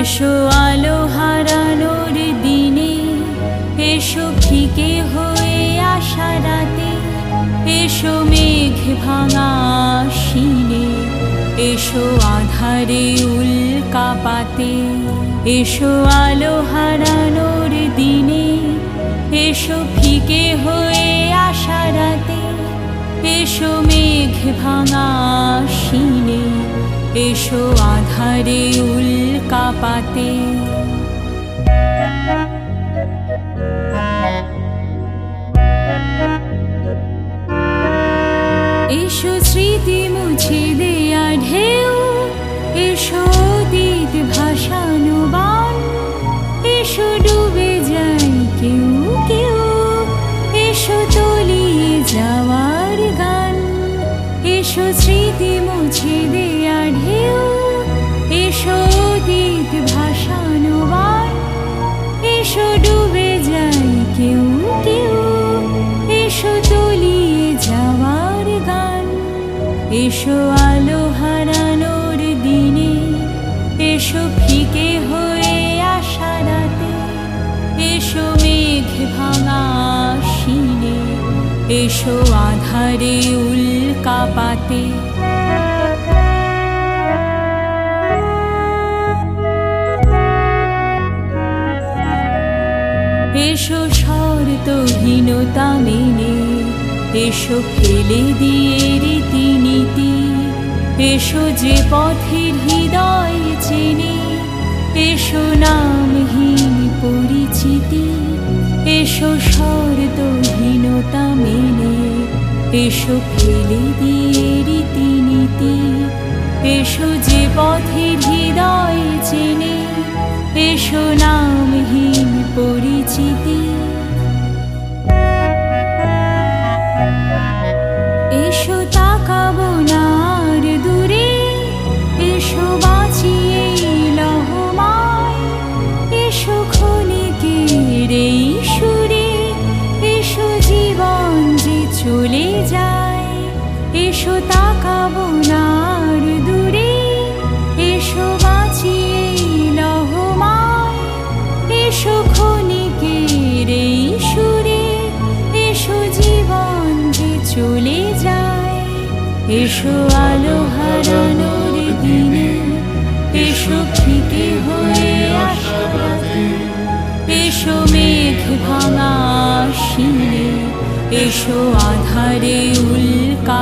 এসো আলো হারানোর দিনে, এসো ফিকে হয়ে আসা রাতে, এসো মেঘ ভাঙা আশ্বিনে, এসো আধারে উল্কাপাতে। এসো আলো হারানোর দিনে, এসো ফিকে হয়ে আসা রাতে, এসো মেঘ ভাঙা আশ্বিনে, এসো আধারে উল্কাপাতে। এসো স্মৃতি মুছে দেয়া ঢেউ, এসো অতীত ভাসানো বান, এসো ডুবে যাই কেউ কেউ, এসো তলিয়ে যাওয়ার গান। এসো স্মৃতি মুছে দেয়া ঢেউ, এসো অতীত ভাসানো বান, এসো ডুবে যাই কেউ কেউ, এসো তলিয়ে যাওয়ার গান। এসো আলো হারানোর দিনে, এসো ফিকে হয়ে আসা রাতে, এসো মেঘ ভাঙা আশ্বিনে, এসো আধারে উল্কাপাতে। এসো শর্তহীনতা মেনে, এসো ফেলে দিয়ে রীতিনীতি, এসো যে পথের হৃদয় চেনে, এসো নামহীন পরিচিতি। এসো শর্তহীনতা মেনে, এসো ফেলে দিয়ে রীতিনীতি, এসো যে পথের হৃদয় চেনে, এসো নামহীন পরিচিতি। এসো তাকাবো না আর দূরে, এসো বাঁচিয়ে লহমায়, এসো ক্ষণিকের এই সুরে, এসো জীবন যে চলে যায়। এসো তাকাবো না আর দূরে, এসো বাঁচিয়ে লহমায়, এসো ক্ষণিকের এই সুরে, এসো জীবন যে চলে যায়। এসো আলো হারানোর দিনে, এসো ফিকে হয়ে আসা রাতে, এসো মেঘ ভাঙা আশ্বিনে, এসো আধারে উল্কা